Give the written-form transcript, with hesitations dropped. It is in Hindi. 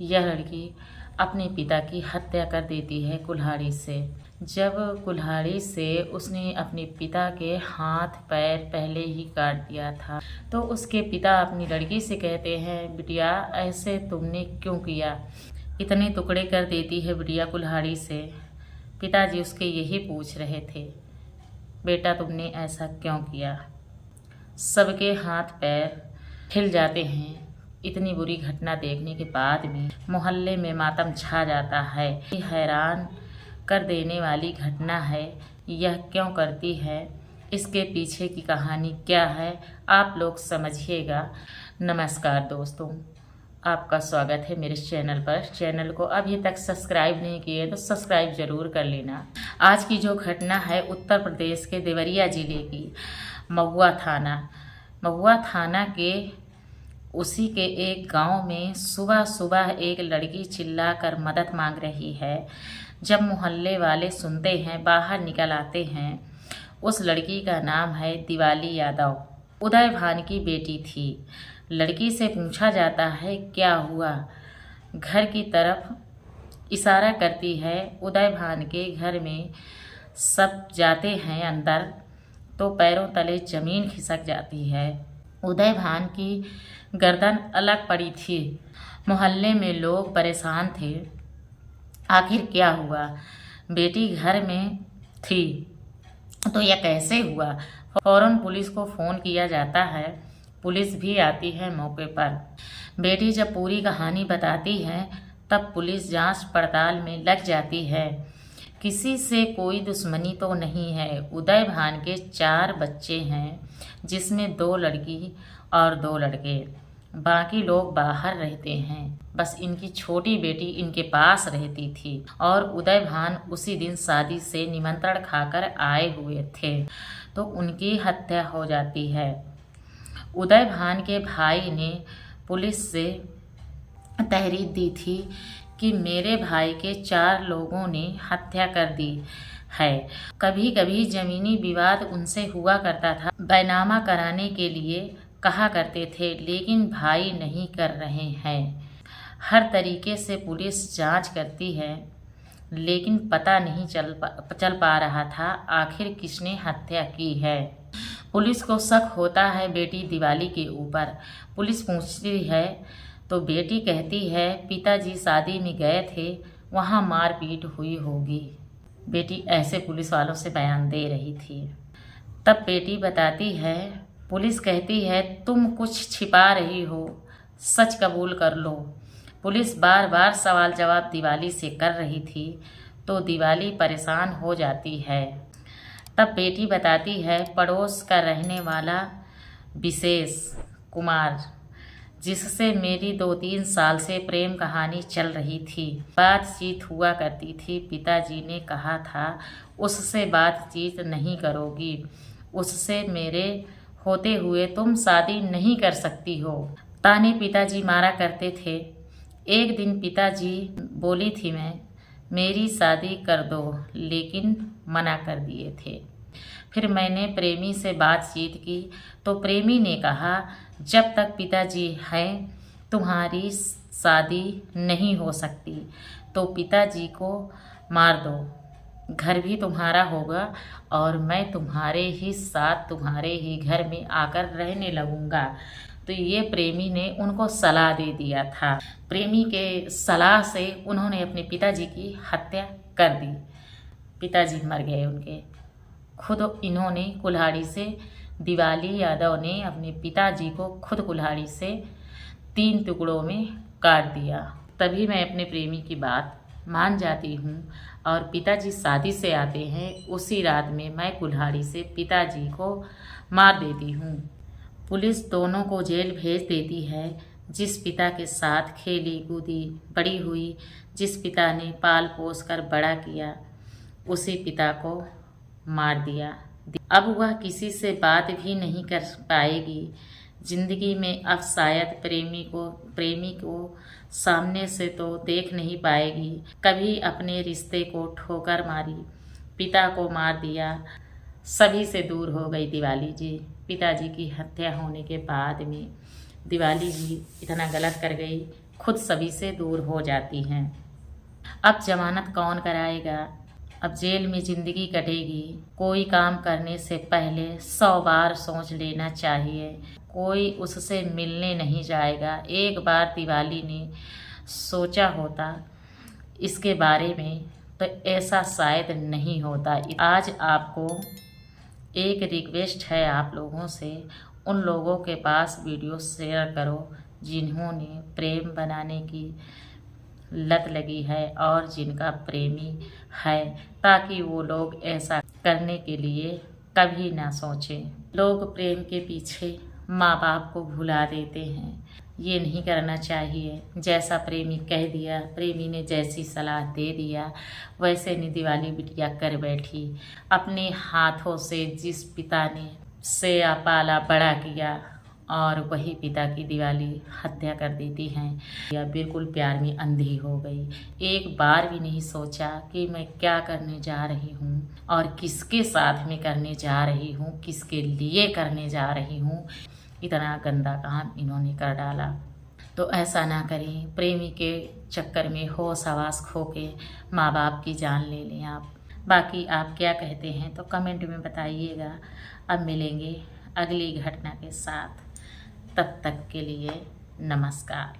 यह लड़की अपने पिता की हत्या कर देती है कुल्हाड़ी से। जब कुल्हाड़ी से उसने अपने पिता के हाथ पैर पहले ही काट दिया था, तो उसके पिता अपनी लड़की से कहते हैं, बिटिया ऐसे तुमने क्यों किया? इतने टुकड़े कर देती है बिटिया कुल्हाड़ी से। पिताजी उसके यही पूछ रहे थे, बेटा तुमने ऐसा क्यों किया? सबके हाथ पैर हिल जाते हैं। इतनी बुरी घटना देखने के बाद भी मोहल्ले में मातम छा जाता है। हैरान कर देने वाली घटना है। यह क्यों करती है? इसके पीछे की कहानी क्या है, आप लोग समझिएगा। नमस्कार दोस्तों, आपका स्वागत है मेरे चैनल पर। चैनल को अभी तक सब्सक्राइब नहीं किए तो सब्सक्राइब ज़रूर कर लेना। आज की जो घटना है उत्तर प्रदेश के देवरिया ज़िले की महुआ थाना के उसी के एक गांव में सुबह सुबह एक लड़की चिल्लाकर मदद मांग रही है। जब मोहल्ले वाले सुनते हैं, बाहर निकल आते हैं। उस लड़की का नाम है दिवाली यादव, उदय भान की बेटी थी। लड़की से पूछा जाता है क्या हुआ? घर की तरफ इशारा करती है। उदय भान के घर में सब जाते हैं अंदर, तो पैरों तले ज़मीन खिसक जाती है। उदय भान की गर्दन अलग पड़ी थी। मोहल्ले में लोग परेशान थे, आखिर क्या हुआ? बेटी घर में थी तो यह कैसे हुआ? फौरन पुलिस को फ़ोन किया जाता है। पुलिस भी आती है मौके पर। बेटी जब पूरी कहानी बताती है तब पुलिस जांच पड़ताल में लग जाती है। किसी से कोई दुश्मनी तो नहीं है। उदय भान के 4 बच्चे हैं, जिसमें 2 लड़की और 2 लड़के। बाकी लोग बाहर रहते हैं। बस इनकी छोटी बेटी इनके पास रहती थी और उदय भान उसी दिन शादी से निमंत्रण खाकर आए हुए थे, तो उनकी हत्या हो जाती है। उदय भान के भाई ने पुलिस से तहरीर दी थी कि मेरे भाई के 4 लोगों ने हत्या कर दी है। कभी कभी ज़मीनी विवाद उनसे हुआ करता था। बैनामा कराने के लिए कहा करते थे, लेकिन भाई नहीं कर रहे हैं। हर तरीके से पुलिस जांच करती है, लेकिन पता नहीं चल पा रहा था आखिर किसने हत्या की है। पुलिस को शक होता है बेटी दिवाली के ऊपर। पुलिस पूछती है तो बेटी कहती है पिताजी शादी में गए थे, वहाँ मारपीट हुई होगी। बेटी ऐसे पुलिस वालों से बयान दे रही थी। तब बेटी बताती है, पुलिस कहती है तुम कुछ छिपा रही हो, सच कबूल कर लो। पुलिस बार बार सवाल जवाब दिवाली से कर रही थी, तो दिवाली परेशान हो जाती है। तब बेटी बताती है पड़ोस का रहने वाला विशेष कुमार, जिससे मेरी 2-3 साल से प्रेम कहानी चल रही थी, बातचीत हुआ करती थी। पिताजी ने कहा था उससे बातचीत नहीं करोगी, उससे मेरे होते हुए तुम शादी नहीं कर सकती हो। ताने पिताजी मारा करते थे। एक दिन पिताजी बोली थी मैं मेरी शादी कर दो, लेकिन मना कर दिए थे। फिर मैंने प्रेमी से बातचीत की तो प्रेमी ने कहा जब तक पिताजी हैं तुम्हारी शादी नहीं हो सकती, तो पिताजी को मार दो, घर भी तुम्हारा होगा और मैं तुम्हारे ही साथ तुम्हारे ही घर में आकर रहने लगूंगा। तो ये प्रेमी ने उनको सलाह दे दिया था। प्रेमी के सलाह से उन्होंने अपने पिताजी की हत्या कर दी। पिताजी मर गए उनके। खुद इन्होंने कुल्हाड़ी से, दिवाली यादव ने अपने पिताजी को खुद कुल्हाड़ी से 3 टुकड़ों में काट दिया। तभी मैं अपने प्रेमी की बात मान जाती हूँ और पिताजी शादी से आते हैं, उसी रात में मैं कुल्हाड़ी से पिताजी को मार देती हूँ। पुलिस दोनों को जेल भेज देती है। जिस पिता के साथ खेली कूदी बड़ी हुई, जिस पिता ने पाल पोस कर बड़ा किया, उसी पिता को मार दिया। अब वह किसी से बात भी नहीं कर पाएगी। जिंदगी में अब शायद प्रेमी को सामने से तो देख नहीं पाएगी। कभी अपने रिश्ते को ठोकर मारी, पिता को मार दिया, सभी से दूर हो गई दिवाली जी। पिताजी की हत्या होने के बाद में दिवाली जी इतना गलत कर गई, खुद सभी से दूर हो जाती हैं। अब जमानत कौन कराएगा, अब जेल में ज़िंदगी कटेगी। कोई काम करने से पहले 100 बार सोच लेना चाहिए। कोई उससे मिलने नहीं जाएगा। एक बार दिवाली ने सोचा होता इसके बारे में तो ऐसा शायद नहीं होता। आज आपको एक रिक्वेस्ट है आप लोगों से, उन लोगों के पास वीडियो शेयर करो जिन्होंने प्रेम बनाने की लत लगी है और जिनका प्रेमी है, ताकि वो लोग ऐसा करने के लिए कभी ना सोचें। लोग प्रेम के पीछे माँ बाप को भुला देते हैं, ये नहीं करना चाहिए। जैसा प्रेमी कह दिया, प्रेमी ने जैसी सलाह दे दिया, वैसे निधि वाली बिटिया कर बैठी। अपने हाथों से जिस पिता ने सेया पाला बड़ा किया और वही पिता की दिवाली हत्या कर देती हैं, या बिल्कुल प्यार में अंधी हो गई। एक बार भी नहीं सोचा कि मैं क्या करने जा रही हूँ और किसके साथ में करने जा रही हूँ, किसके लिए करने जा रही हूँ। इतना गंदा काम इन्होंने कर डाला। तो ऐसा ना करें, प्रेमी के चक्कर में होश हवास खो के माँ बाप की जान ले लें आप। बाकी आप क्या कहते हैं तो कमेंट में बताइएगा। अब मिलेंगे अगली घटना के साथ, तब तक के लिए नमस्कार।